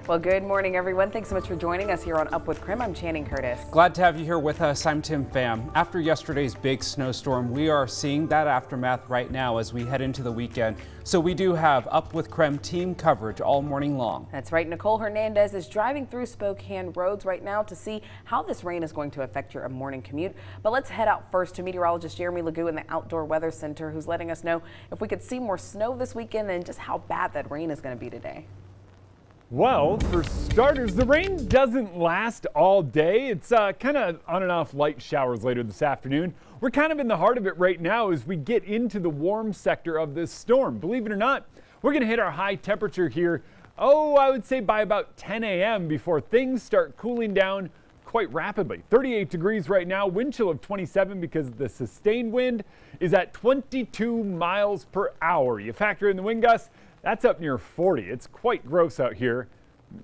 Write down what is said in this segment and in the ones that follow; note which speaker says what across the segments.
Speaker 1: Well, good morning, everyone. Thanks so much for joining us here on Up with KREM. I'm Channing Curtis.
Speaker 2: Glad to have you here with us. I'm Tim Pham. After yesterday's big snowstorm, we are seeing that aftermath right now as we head into the weekend. So we do have Up with KREM team coverage all morning long.
Speaker 1: That's right. Nicole Hernandez is driving through Spokane roads right now to see how this rain is going to affect your morning commute. But let's head out first to meteorologist Jeremy Legoo in the Outdoor Weather Center, who's letting us know if we could see more snow this weekend and just how bad that rain is going to be today.
Speaker 3: Well, for starters, the rain doesn't last all day. It's kind of on and off light showers later this afternoon. We're kind of in the heart of it right now as we get into the warm sector of this storm. Believe it or not, we're going to hit our high temperature here, I would say by about 10 a.m. before things start cooling down quite rapidly. 38 degrees right now, wind chill of 27 because the sustained wind is at 22 miles per hour. You factor in the wind gusts, that's up near 40. It's quite gross out here,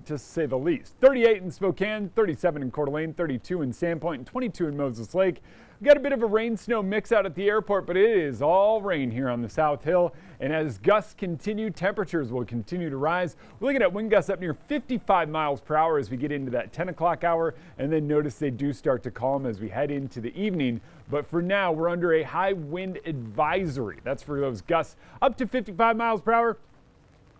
Speaker 3: to say the least. 38 in Spokane, 37 in Coeur d'Alene, 32 in Sandpoint, and 22 in Moses Lake. We've got a bit of a rain-snow mix out at the airport, but it is all rain here on the South Hill. And as gusts continue, temperatures will continue to rise. We're looking at wind gusts up near 55 miles per hour as we get into that 10 o'clock hour. And then notice they do start to calm as we head into the evening. But for now, we're under a high wind advisory. That's for those gusts up to 55 miles per hour.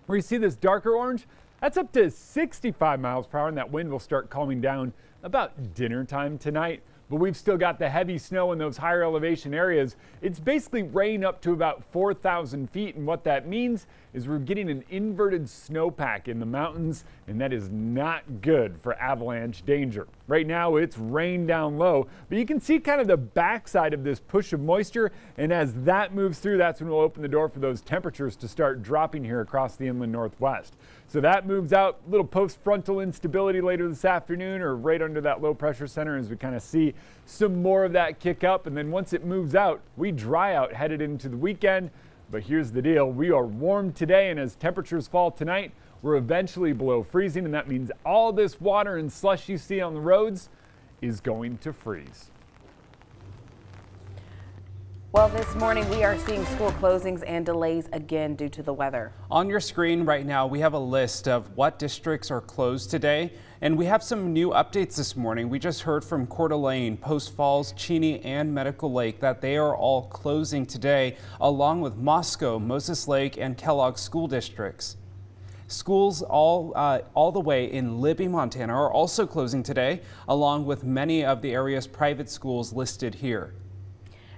Speaker 3: Where you see this darker orange, that's up to 65 miles per hour, and that wind will start calming down about dinner time tonight. But we've still got the heavy snow in those higher elevation areas. It's basically rain up to about 4,000 feet, and what that means is we're getting an inverted snowpack in the mountains, and that is not good for avalanche danger. Right now it's rain down low, but you can see kind of the backside of this push of moisture, and as that moves through, that's when we'll open the door for those temperatures to start dropping here across the inland northwest. So that moves out, little post-frontal instability later this afternoon or right under that low pressure center as we kind of see some more of that kick up. And then once it moves out, we dry out headed into the weekend. But here's the deal. We are warm today, and as temperatures fall tonight, we're eventually below freezing. And that means all this water and slush you see on the roads is going to freeze.
Speaker 1: Well, this morning we are seeing school closings and delays again due to the weather.
Speaker 2: On your screen right now, we have a list of what districts are closed today, and we have some new updates this morning. We just heard from Coeur d'Alene, Post Falls, Cheney, and Medical Lake that they are all closing today, along with Moscow, Moses Lake, and Kellogg school districts. Schools all the way in Libby, Montana are also closing today, along with many of the area's private schools listed here.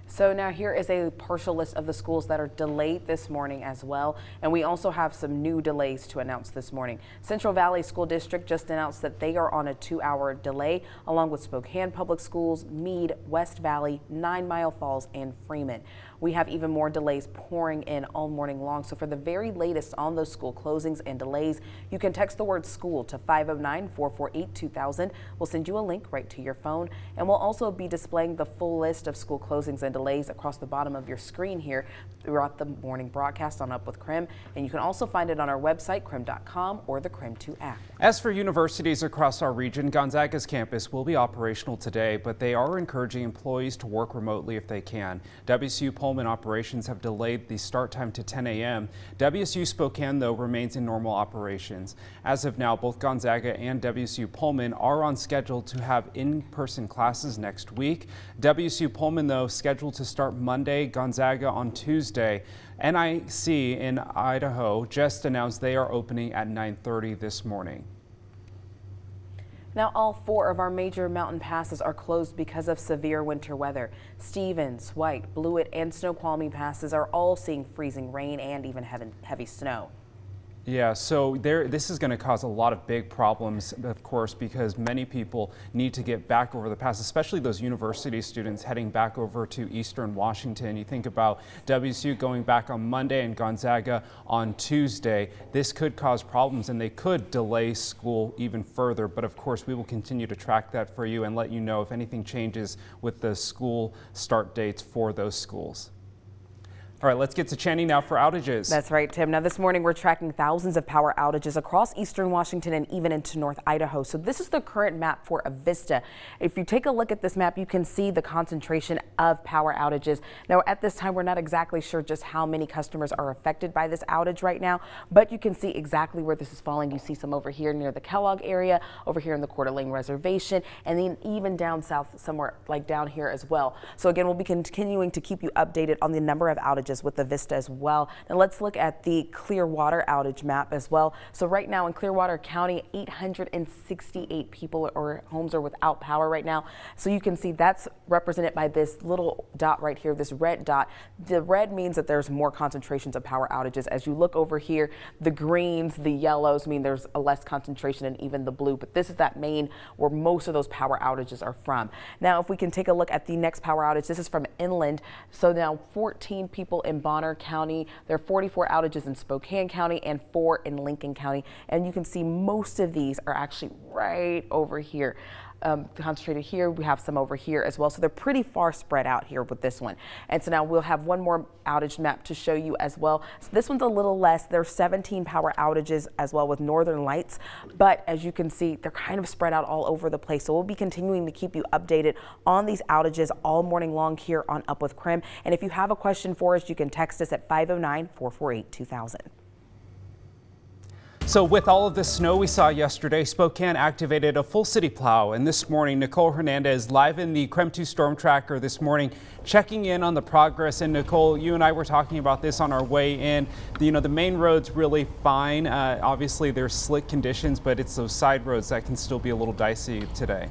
Speaker 1: So now here is a partial list of the schools that are delayed this morning as well. And we also have some new delays to announce this morning. Central Valley School District just announced that they are on a 2-hour delay, along with Spokane Public Schools, Meade, West Valley, 9 Mile Falls, and Freeman. We have even more delays pouring in all morning long. So for the very latest on those school closings and delays, you can text the word school to 509-448-2000. We'll send you a link right to your phone. And we'll also be displaying the full list of school closings and delays across the bottom of your screen here throughout the morning broadcast on Up with KREM. And you can also find it on our website, krem.com, or the KREM 2 app.
Speaker 2: As for universities across our region, Gonzaga's campus will be operational today, but they are encouraging employees to work remotely if they can. WSU Pullman operations have delayed the start time to 10 a.m. WSU Spokane, though, remains in normal operations. As of now, both Gonzaga and WSU Pullman are on schedule to have in-person classes next week. WSU Pullman, though, scheduled to start Monday, Gonzaga on Tuesday. NIC in Idaho just announced they are opening at 9:30 this morning.
Speaker 1: Now, all 4 of our major mountain passes are closed because of severe winter weather. Stevens, White, Blewett, and Snoqualmie passes are all seeing freezing rain and even heavy snow.
Speaker 2: Yeah, so this is going to cause a lot of big problems, of course, because many people need to get back over the pass, especially those university students heading back over to Eastern Washington. You think about WSU going back on Monday and Gonzaga on Tuesday. This could cause problems and they could delay school even further. But of course, we will continue to track that for you and let you know if anything changes with the school start dates for those schools. All right, let's get to Channing now for outages.
Speaker 1: That's right, Tim. Now this morning we're tracking thousands of power outages across eastern Washington and even into North Idaho. So this is the current map for Avista. If you take a look at this map, you can see the concentration of power outages. Now at this time, we're not exactly sure just how many customers are affected by this outage right now, but you can see exactly where this is falling. You see some over here near the Kellogg area, over here in the Coeur d'Alene Reservation, and then even down south somewhere like down here as well. So again, we'll be continuing to keep you updated on the number of outages with Avista as well. Now let's look at the Clearwater outage map as well. So right now in Clearwater County, 868 people or homes are without power right now. So you can see that's represented by this little dot right here, this red dot. The red means that there's more concentrations of power outages. As you look over here, the greens, the yellows mean there's a less concentration, and even the blue. But this is that main where most of those power outages are from. Now, if we can take a look at the next power outage, this is from inland. So now 14 people in Bonner County. There are 44 outages in Spokane County and 4 in Lincoln County. And you can see most of these are actually right over here. Concentrated here. We have some over here as well. So they're pretty far spread out here with this one. And so now we'll have one more outage map to show you as well. So this one's a little less. There's 17 power outages as well with Northern Lights. But as you can see, they're kind of spread out all over the place. So we'll be continuing to keep you updated on these outages all morning long here on Up with KREM. And if you have a question for us, you can text us at 509-448-2000.
Speaker 2: So with all of the snow we saw yesterday, Spokane activated a full city plow. And this morning, Nicole Hernandez live in the KREM 2 storm tracker this morning, checking in on the progress. And Nicole, you and I were talking about this on our way in. The main road's really fine. Obviously, there's slick conditions, but it's those side roads that can still be a little dicey today.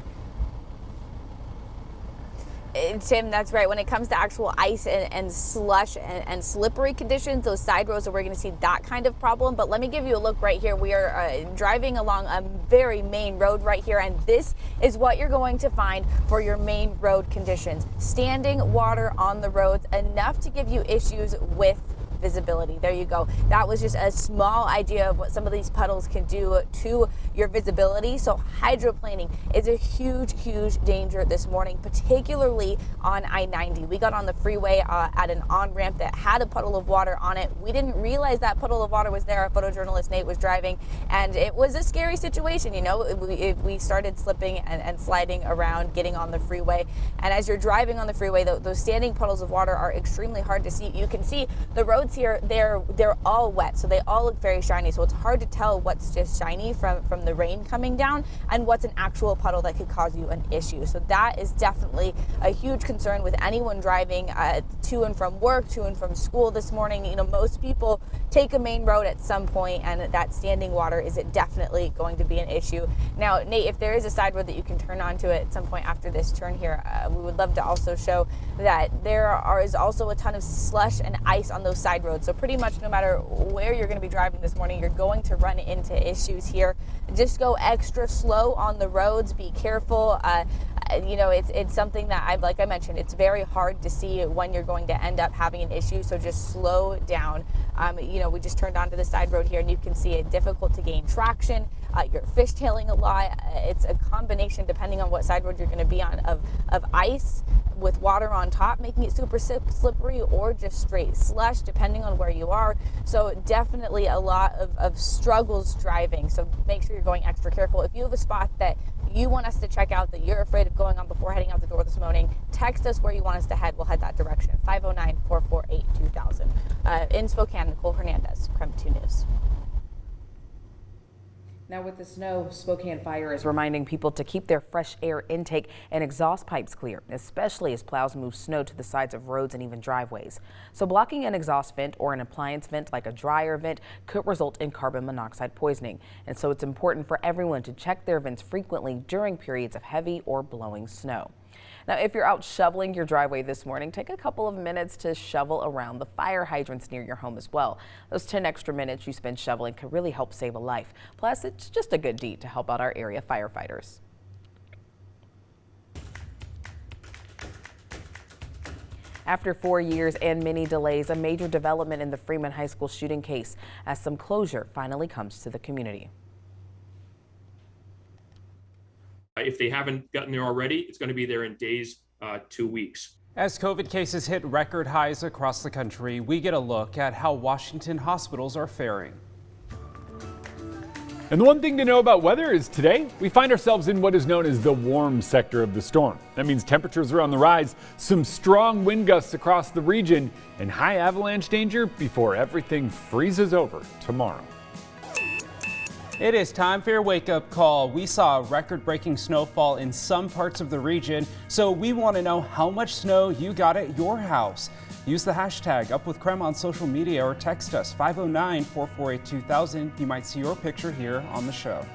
Speaker 4: Tim, that's right. When it comes to actual ice and slush and slippery conditions, those side roads are we're going to see that kind of problem. But let me give you a look right here. We are driving along a very main road right here, and this is what you're going to find for your main road conditions. Standing water on the roads, enough to give you issues with visibility. There you go. That was just a small idea of what some of these puddles can do to your visibility. So hydroplaning is a huge, huge danger this morning, particularly on I-90. We got on the freeway at an on-ramp that had a puddle of water on it. We didn't realize that puddle of water was there. Our photojournalist Nate was driving, and it was a scary situation. We started slipping and sliding around getting on the freeway. And as you're driving on the freeway, those standing puddles of water are extremely hard to see. You can see the roads here, they're all wet, so they all look very shiny. So it's hard to tell what's just shiny from the rain coming down and what's an actual puddle that could cause you an issue. So that is definitely a huge concern with anyone driving to and from work, to and from school this morning. Most people take a main road at some point, and that standing water is definitely going to be an issue. Now, Nate, if there is a side road that you can turn onto at some point after this turn here, we would love to also show that there is also a ton of slush and ice on those side roads. So pretty much no matter where you're going to be driving this morning, you're going to run into issues here. Just go extra slow on the roads. Be careful. It's something that like I mentioned, it's very hard to see when you're going to end up having an issue. So just slow down. We just turned onto the side road here, and you can see it difficult to gain traction. You're fishtailing a lot. It's a combination, depending on what side road you're going to be on, of ice with water on top, making it super slippery, or just straight slush, depending on where you are. So definitely a lot of struggles driving. So make sure you're going extra careful. If you have a spot that you want us to check out, that you're afraid of going on before heading out the door this morning, text us where you want us to head. We'll head that direction. 509-448-2000. In Spokane, Nicole Hernandez, KREM 2 News.
Speaker 1: Now with the snow, Spokane Fire is reminding people to keep their fresh air intake and exhaust pipes clear, especially as plows move snow to the sides of roads and even driveways. So blocking an exhaust vent or an appliance vent like a dryer vent could result in carbon monoxide poisoning. And so it's important for everyone to check their vents frequently during periods of heavy or blowing snow. Now, if you're out shoveling your driveway this morning, take a couple of minutes to shovel around the fire hydrants near your home as well. Those 10 extra minutes you spend shoveling could really help save a life. Plus, it's just a good deed to help out our area firefighters. After 4 years and many delays, a major development in the Freeman High School shooting case as some closure finally comes to the community.
Speaker 5: If they haven't gotten there already, it's going to be there in days, 2 weeks.
Speaker 2: As COVID cases hit record highs across the country, we get a look at how Washington hospitals are faring.
Speaker 3: And the one thing to know about weather is today we find ourselves in what is known as the warm sector of the storm. That means temperatures are on the rise, some strong wind gusts across the region, and high avalanche danger before everything freezes over tomorrow.
Speaker 2: It is time for your wake-up call. We saw record-breaking snowfall in some parts of the region, so we want to know how much snow you got at your house. Use the hashtag #UpWithKREM on social media or text us 509-448-2000. You might see your picture here on the show.